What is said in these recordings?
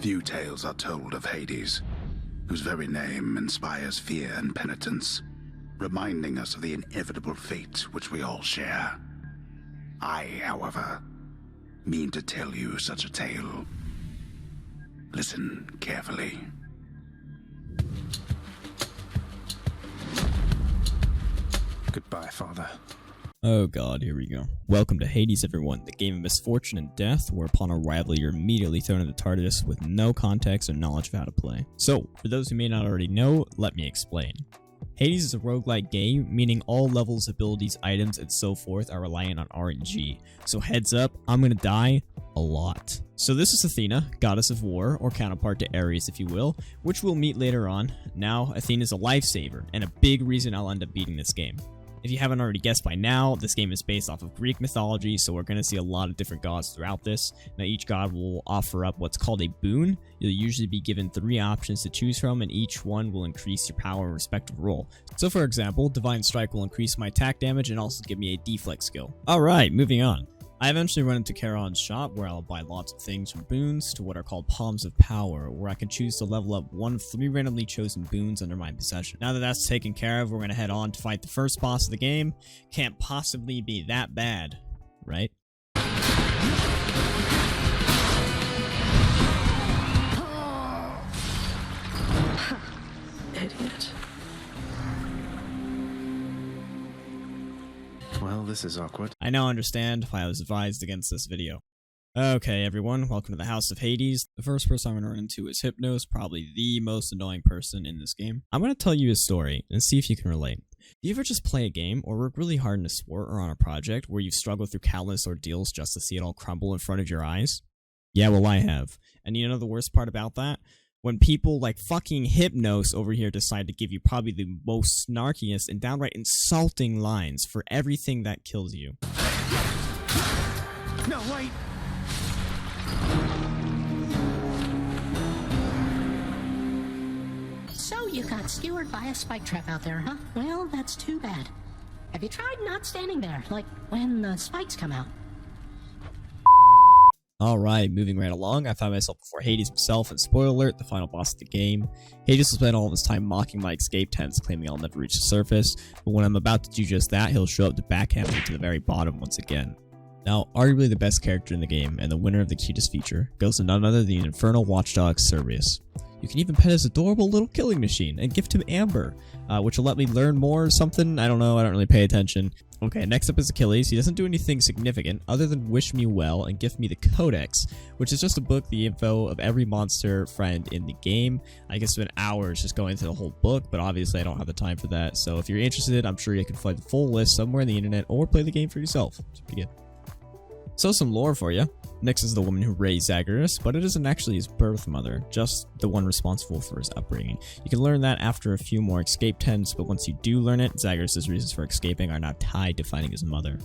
Few tales are told of Hades, whose very name inspires fear and penitence, reminding us of the inevitable fate which we all share. I, however, mean to tell you such a tale. Listen carefully. Goodbye, Father. Oh god, here we go. Welcome to Hades, everyone, the game of misfortune and death, where upon arrival you're immediately thrown into TARDIS with no context or knowledge of how to play. So, for those who may not already know, let me explain. Hades is a roguelike game, meaning all levels, abilities, items, and so forth are reliant on RNG. So heads up, I'm gonna die a lot. So this is Athena, goddess of war, or counterpart to Ares if you will, which we'll meet later on. Now, Athena is a lifesaver, and a big reason I'll end up beating this game. If you haven't already guessed by now, this game is based off of Greek mythology, so we're going to see a lot of different gods throughout this. Now, each god will offer up what's called a boon. You'll usually be given 3 options to choose from, and each one will increase your power and respective role. So, for example, Divine Strike will increase my attack damage and also give me a deflex skill. Alright, moving on. I eventually run into Charon's shop, where I'll buy lots of things from boons to what are called Palms of Power, where I can choose to level up 1 of 3 randomly chosen boons under my possession. Now that that's taken care of, we're going to head on to fight the first boss of the game. Can't possibly be that bad, right? Idiot. Well, this is awkward. I now understand why I was advised against this video. Okay, everyone, welcome to the House of Hades. The first person I'm going to run into is Hypnos, probably the most annoying person in this game. I'm going to tell you his story and see if you can relate. Do you ever just play a game or work really hard in a sport or on a project where you've struggled through countless ordeals just to see it all crumble in front of your eyes? Yeah, well, I have. And you know the worst part about that? When people like fucking Hypnos over here decide to give you probably the most snarkiest and downright insulting lines for everything that kills you. No, wait! So you got skewered by a spike trap out there, huh? Well, that's too bad. Have you tried not standing there, like when the spikes come out? Alright, moving right along, I found myself before Hades himself, and spoiler alert, the final boss of the game. Hades will spend all of his time mocking my escape tents, claiming I'll never reach the surface, but when I'm about to do just that, he'll show up to backhand me to the very bottom once again. Now, arguably the best character in the game, and the winner of the cutest feature, goes to none other than the infernal watchdog Cerberus. You can even pet his adorable little killing machine, and gift him Amber, which will let me learn more or something, I don't know, I don't really pay attention. Okay, next up is Achilles. He doesn't do anything significant other than wish me well and gift me the Codex, which is just a book, the info of every monster friend in the game. I guess spend hours just going through the whole book, but obviously I don't have the time for that. So if you're interested, I'm sure you can find the full list somewhere on the internet or play the game for yourself. It's pretty good. So some lore for you. Nyx is the woman who raised Zagreus, but it isn't actually his birth mother, just the one responsible for his upbringing. You can learn that after a few more escape tents, but once you do learn it, Zagreus' reasons for escaping are not tied to finding his mother.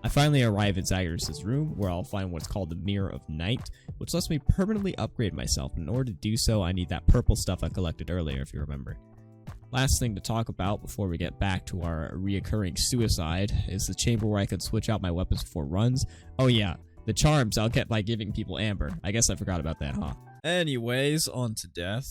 I finally arrive at Zagreus' room, where I'll find what's called the Mirror of Night, which lets me permanently upgrade myself. In order to do so, I need that purple stuff I collected earlier, if you remember. Last thing to talk about before we get back to our reoccurring suicide is the chamber where I could switch out my weapons before runs. Oh yeah, the charms I'll get by giving people Amber. I guess I forgot about that, huh? Anyways, on to death.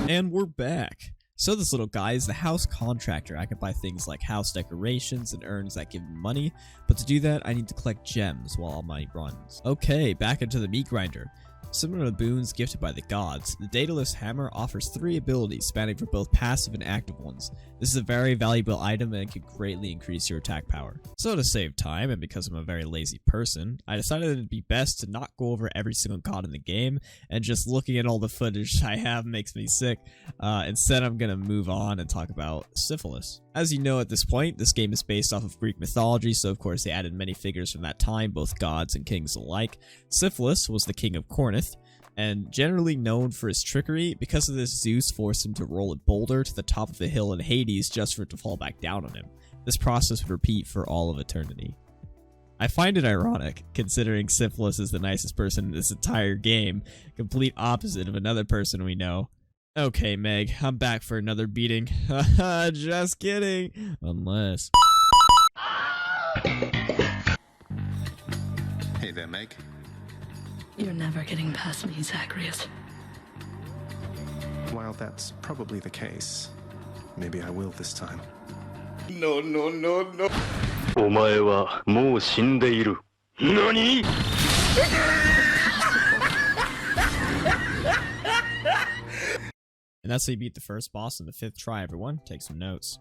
And we're back. So this little guy is the house contractor. I can buy things like house decorations and urns that give me money, but to do that I need to collect gems while on my runs. Okay, back into the meat grinder. Similar to boons gifted by the gods, the Daedalus Hammer offers 3 abilities spanning for both passive and active ones. This is a very valuable item and can greatly increase your attack power. So to save time, and because I'm a very lazy person, I decided it'd be best to not go over every single god in the game, and just looking at all the footage I have makes me sick. Instead, I'm gonna move on and talk about syphilis. As you know at this point, this game is based off of Greek mythology, so of course they added many figures from that time, both gods and kings alike. Syphilis was the king of Corinth, and generally known for his trickery. Because of this, Zeus forced him to roll a boulder to the top of a hill in Hades just for it to fall back down on him. This process would repeat for all of eternity. I find it ironic, considering Syphilis is the nicest person in this entire game, complete opposite of another person we know. Okay, Meg, I'm back for another beating. Haha, just kidding. Unless... Hey there, Meg. You're never getting past me, Zacharias. While that's probably the case, maybe I will this time. No, no, no, no. お前はもう死んでいる。何? And that's how you beat the first boss on the 5th try, everyone. Take some notes.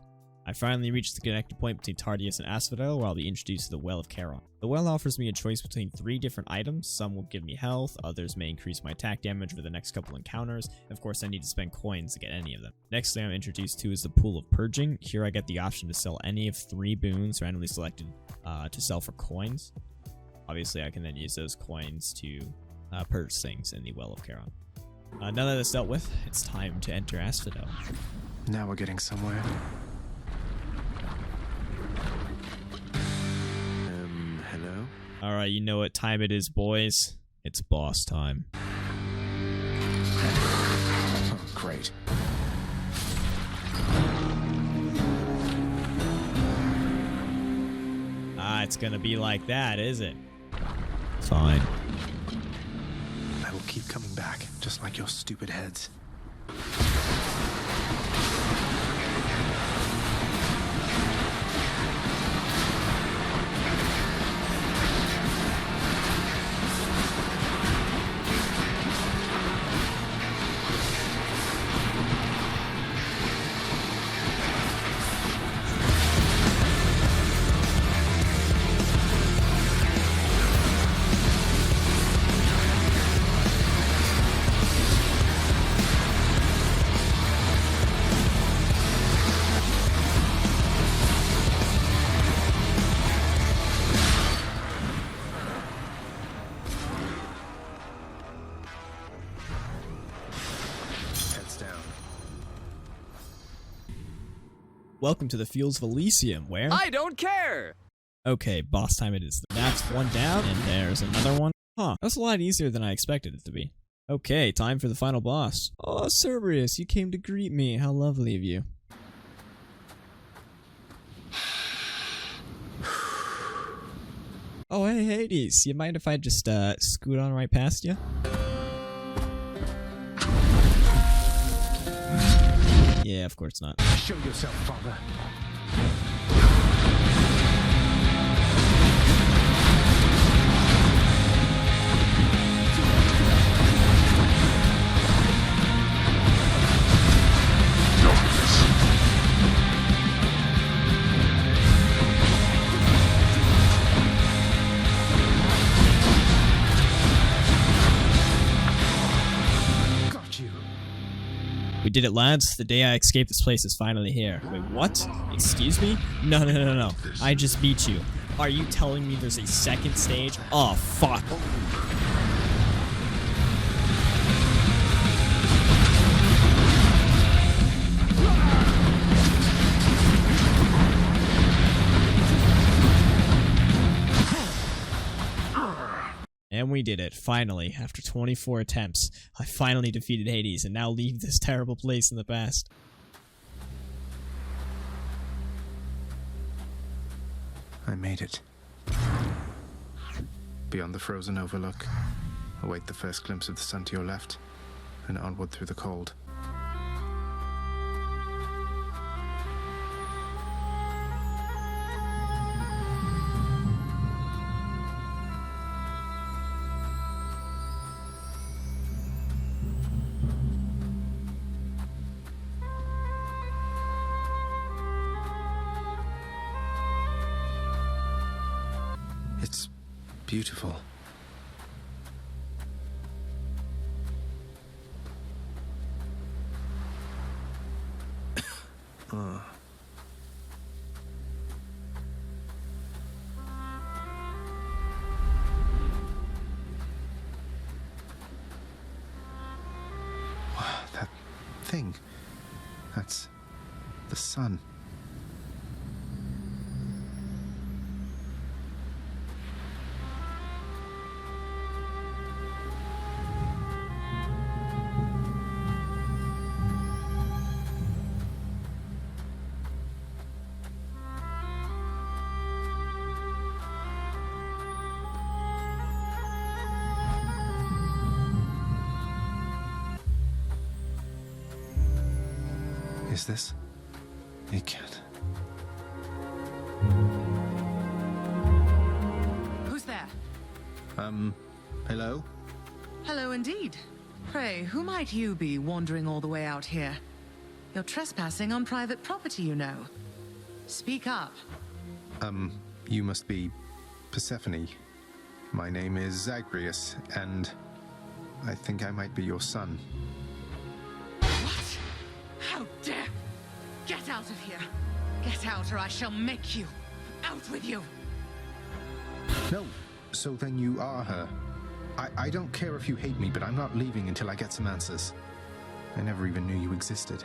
I finally reached the connected point between Tardius and Asphodel, where I'll be introduced to the Well of Charon. The well offers me a choice between 3 different items. Some will give me health, others may increase my attack damage over the next couple encounters. Of course, I need to spend coins to get any of them. Next thing I'm introduced to is the Pool of Purging. Here I get the option to sell any of 3 boons randomly selected to sell for coins. Obviously, I can then use those coins to purge things in the Well of Charon. Now that it's dealt with, it's time to enter Asphodel. Now we're getting somewhere. Hello? Alright, you know what time it is, boys. It's boss time. Oh, great. It's gonna be like that, is it? Fine. I will keep coming back, just like your stupid heads. Welcome to the Fields of Elysium, where... I don't care! Okay, boss time it is. That's one down, and there's another one. Huh, that's a lot easier than I expected it to be. Okay, time for the final boss. Oh, Cerberus, you came to greet me. How lovely of you. Oh, hey, Hades, you mind if I just, scoot on right past you? Yeah, of course not. Show yourself, father. We did it, lads. The day I escaped this place is finally here. Wait, what? Excuse me? No. I just beat you. Are you telling me there's a second stage? Oh, fuck. And we did it, finally. After 24 attempts, I finally defeated Hades and now leave this terrible place in the past. I made it. Beyond the frozen overlook, await the first glimpse of the sun to your left, and onward through the cold. It's beautiful. That thing. That's the sun. Is this? It can't. Who's there? Hello? Hello indeed. Pray, who might you be wandering all the way out here? You're trespassing on private property, you know. Speak up. You must be Persephone. My name is Zagreus, and I think I might be your son. What? How dare! Get out of here! Get out or I shall make you! Out with you! No, so then you are her. I don't care if you hate me, but I'm not leaving until I get some answers. I never even knew you existed.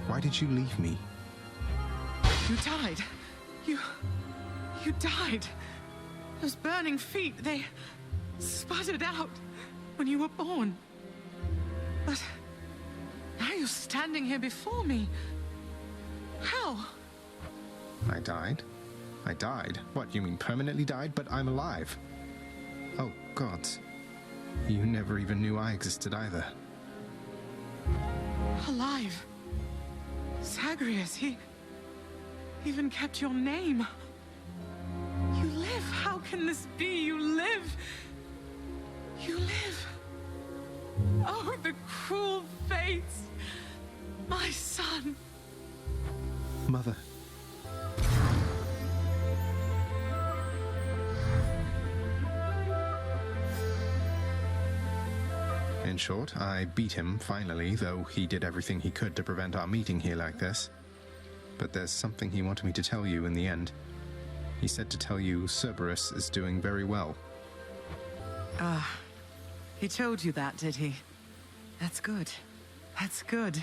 Why did you leave me? You died. You died. Those burning feet, they sputtered out when you were born. But now you're standing here before me. How? I died? I died? What, you mean permanently died? But I'm alive. Oh, gods. You never even knew I existed either. Alive. Zagreus, he even kept your name. You live. How can this be? You live. You live. Oh, the cruel fates. My son. Mother. In short, I beat him, finally, though he did everything he could to prevent our meeting here like this. But there's something he wanted me to tell you in the end. He said to tell you Cerberus is doing very well. Ah, he told you that, did he? That's good. That's good.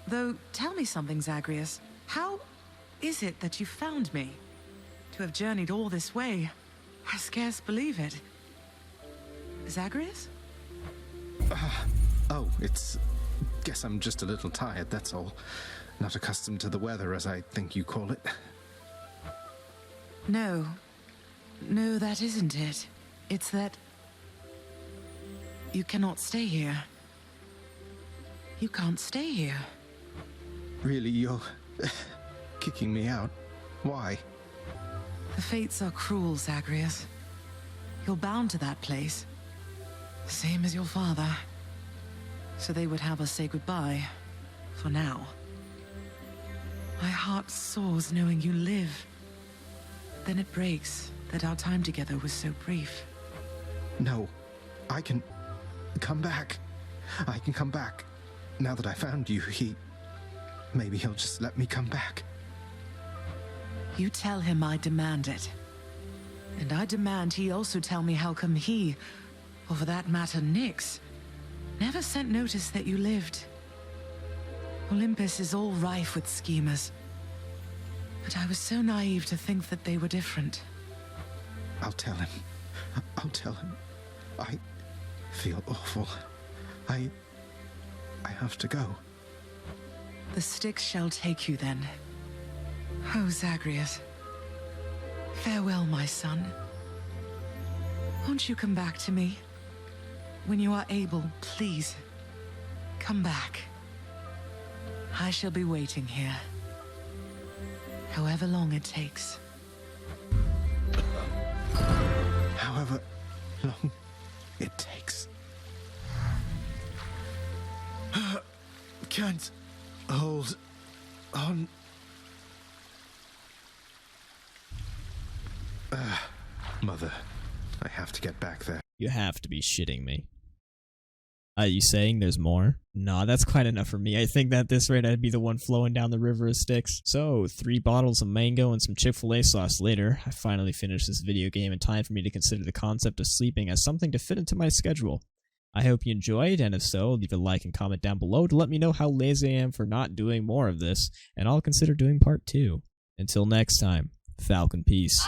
Though, tell me something, Zagreus. How is it that you found me? To have journeyed all this way, I scarce believe it. Zagreus? Oh, guess I'm just a little tired, that's all. Not accustomed to the weather, as I think you call it. No. No, that isn't it. It's that you cannot stay here. You can't stay here. Really, you're kicking me out? Why? The fates are cruel, Zagreus. You're bound to that place. Same as your father. So they would have us say goodbye. For now. My heart soars knowing you live. Then it breaks that our time together was so brief. No. I can come back. I can come back. Now that I found you, maybe he'll just let me come back. You tell him I demand it. And I demand he also tell me how come he, or for that matter Nyx, never sent notice that you lived. Olympus is all rife with schemers. But I was so naive to think that they were different. I'll tell him. I'll tell him. I feel awful. I have to go. The Styx shall take you then. Oh, Zagreus. Farewell, my son. Won't you come back to me? When you are able, please, come back. I shall be waiting here. However long it takes. However long it takes. Can't hold on. Mother, I have to get back there. You have to be shitting me. Are you saying there's more? Nah, that's quite enough for me. I think that at this rate I'd be the one flowing down the river of Styx. So, 3 bottles of mango and some Chick-fil-A sauce later, I finally finished this video game in time for me to consider the concept of sleeping as something to fit into my schedule. I hope you enjoyed, and if so, leave a like and comment down below to let me know how lazy I am for not doing more of this, and I'll consider doing part 2. Until next time, Falcon peace.